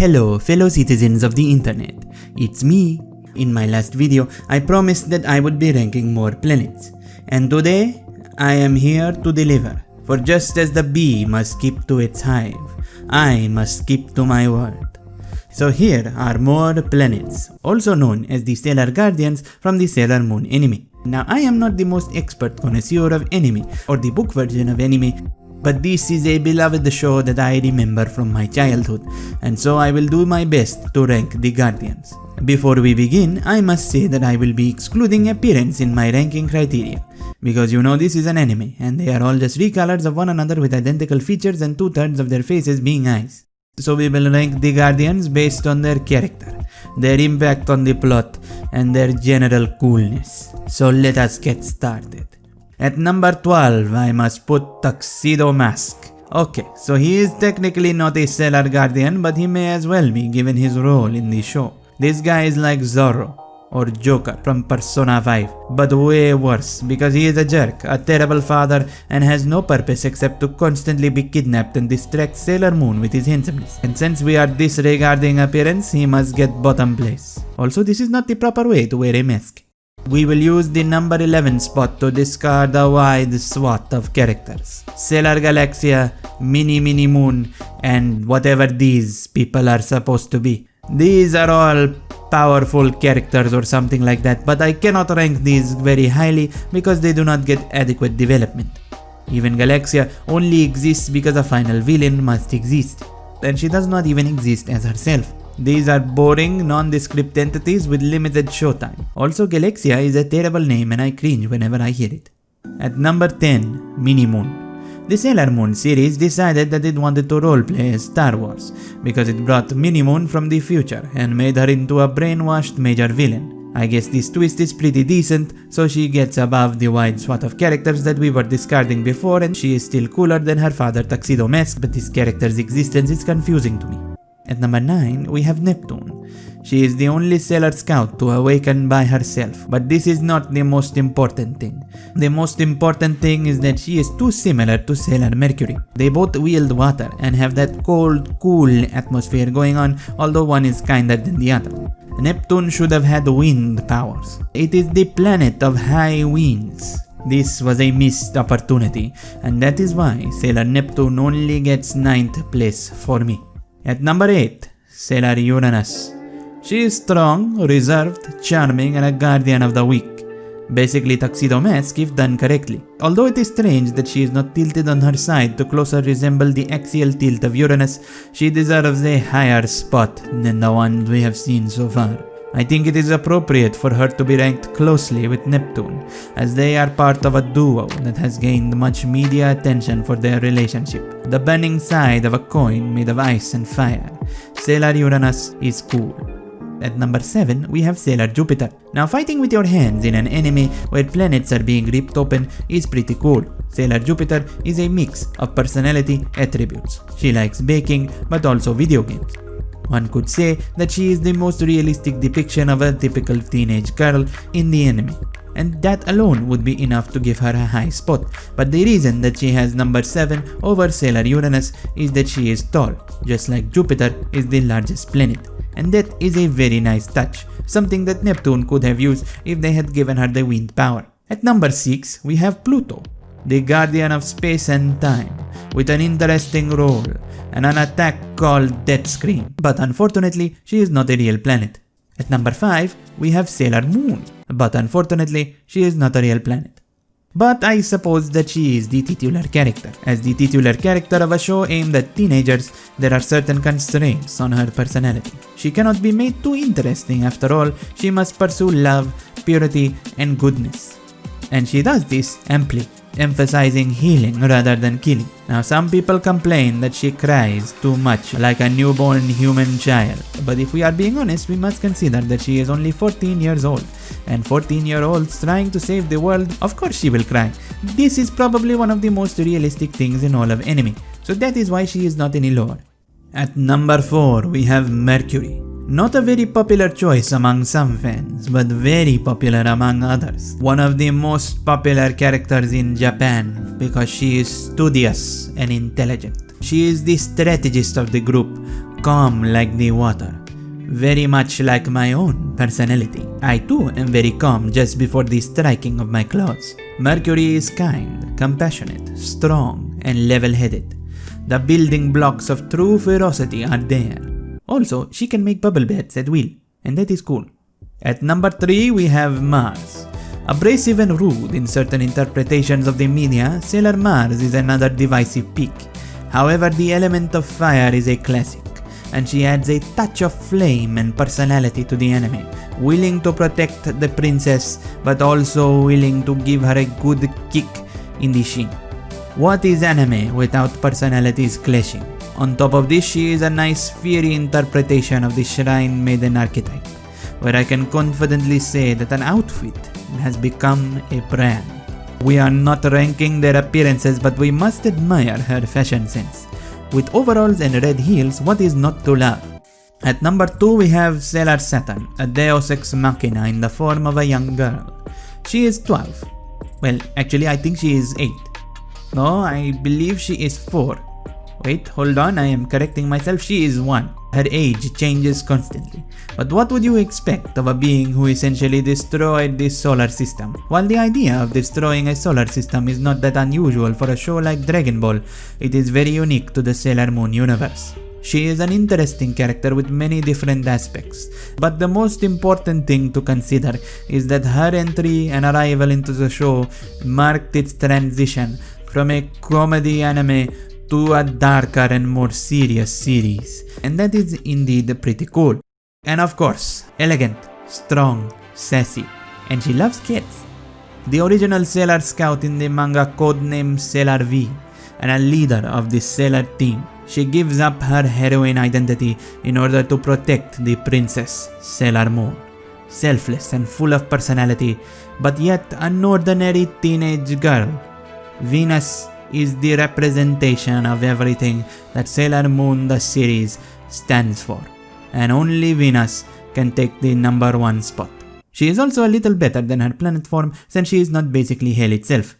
Hello fellow citizens of the internet, it's me. In my last video, I promised that I would be ranking more planets. And today, I am here to deliver. For just as the bee must keep to its hive, I must keep to my word. So here are more planets, also known as the Stellar Guardians from the Sailor Moon anime. Now I am not the most expert connoisseur of anime or the book version of anime, but this is a beloved show that I remember from my childhood, and so I will do my best to rank the Guardians. Before we begin, I must say that I will be excluding appearance in my ranking criteria, because you know this is an anime, and they are all just recolors of one another with identical features and 2/3 of their faces being eyes. So we will rank the Guardians based on their character, their impact on the plot, and their general coolness. So let us get started. At number 12, I must put Tuxedo Mask. Okay, so he is technically not a Stellar Guardian, but he may as well be given his role in the show. This guy is like Zorro or Joker from Persona 5, but way worse because he is a jerk, a terrible father, and has no purpose except to constantly be kidnapped and distract Sailor Moon with his handsomeness. And since we are disregarding appearance, he must get bottom place. Also, this is not the proper way to wear a mask. We will use the number 11 spot to discard a wide swath of characters. Sailor Galaxia, Mini Moon, and whatever these people are supposed to be. These are all powerful characters or something like that, but I cannot rank these very highly because they do not get adequate development. Even Galaxia only exists because a final villain must exist, and she does not even exist as herself. These are boring, nondescript entities with limited showtime. Also, Galaxia is a terrible name and I cringe whenever I hear it. At number 10, Mini Moon. The Sailor Moon series decided that it wanted to roleplay as Star Wars because it brought Mini Moon from the future and made her into a brainwashed major villain. I guess this twist is pretty decent, so she gets above the wide swath of characters that we were discarding before, and she is still cooler than her father Tuxedo Mask, but this character's existence is confusing to me. At number 9, we have Neptune. She is the only Sailor Scout to awaken by herself, but this is not the most important thing. The most important thing is that she is too similar to Sailor Mercury. They both wield water and have that cold, cool atmosphere going on, although one is kinder than the other. Neptune should have had wind powers. It is the planet of high winds. This was a missed opportunity, and that is why Sailor Neptune only gets 9th place for me. At number 8, Sailor Uranus. She is strong, reserved, charming, and a guardian of the weak. Basically Tuxedo Mask if done correctly. Although it is strange that she is not tilted on her side to closer resemble the axial tilt of Uranus, she deserves a higher spot than the ones we have seen so far. I think it is appropriate for her to be ranked closely with Neptune, as they are part of a duo that has gained much media attention for their relationship. The burning side of a coin made of ice and fire. Sailor Uranus is cool. At number 7, we have Sailor Jupiter. Now, fighting with your hands in an anime where planets are being ripped open is pretty cool. Sailor Jupiter is a mix of personality attributes. She likes baking, but also video games. One could say that she is the most realistic depiction of a typical teenage girl in the anime, and that alone would be enough to give her a high spot. But the reason that she has number 7 over Sailor Uranus is that she is tall, just like Jupiter is the largest planet. And that is a very nice touch, something that Neptune could have used if they had given her the wind power. At number 6, we have Pluto, the guardian of space and time, with an interesting role and an attack called Death Scream. But unfortunately, she is not a real planet. At number 5, we have Sailor Moon, but unfortunately, she is not a real planet. But I suppose that she is the titular character. As the titular character of a show aimed at teenagers, there are certain constraints on her personality. She cannot be made too interesting after all, she must pursue love, purity, and goodness. And she does this amply, emphasizing healing rather than killing. Now some people complain that she cries too much like a newborn human child, but if we are being honest, we must consider that she is only 14 years old, and 14-year-olds trying to save the world, of course she will cry. This is probably one of the most realistic things in all of anime, so that is why she is not any lore. At number 4, we have Mercury. Not a very popular choice among some fans, but very popular among others. One of the most popular characters in Japan because she is studious and intelligent. She is the strategist of the group, calm like the water. Very much like my own personality. I too am very calm just before the striking of my claws. Mercury is kind, compassionate, strong, and level-headed. The building blocks of true ferocity are there. Also, she can make bubble baths at will, and that is cool. At number 3 we have Mars. Abrasive and rude in certain interpretations of the media, Sailor Mars is another divisive pick. However, the element of fire is a classic, and she adds a touch of flame and personality to the anime, willing to protect the princess but also willing to give her a good kick in the shin. What is anime without personalities clashing? On top of this, she is a nice fiery interpretation of the Shrine Maiden archetype, where I can confidently say that an outfit has become a brand. We are not ranking their appearances, but we must admire her fashion sense. With overalls and red heels, what is not to love? At number 2 we have Sailor Saturn, a deus ex machina in the form of a young girl. She is 12. Well, actually I think she is 8. No, I believe she is 4. Wait, hold on, I am correcting myself, she is 1. Her age changes constantly. But what would you expect of a being who essentially destroyed this solar system? While the idea of destroying a solar system is not that unusual for a show like Dragon Ball, it is very unique to the Sailor Moon universe. She is an interesting character with many different aspects, but the most important thing to consider is that her entry and arrival into the show marked its transition from a comedy anime to a darker and more serious series, and that is indeed pretty cool. And of course, elegant, strong, sassy, and she loves kids. The original Sailor Scout in the manga codenamed Sailor V, and a leader of the Sailor team, she gives up her heroine identity in order to protect the princess, Sailor Moon. Selfless and full of personality, but yet an ordinary teenage girl. Venus is the representation of everything that Sailor Moon the series stands for, and only Venus can take the number 1 spot. She is also a little better than her planet form since she is not basically hell itself.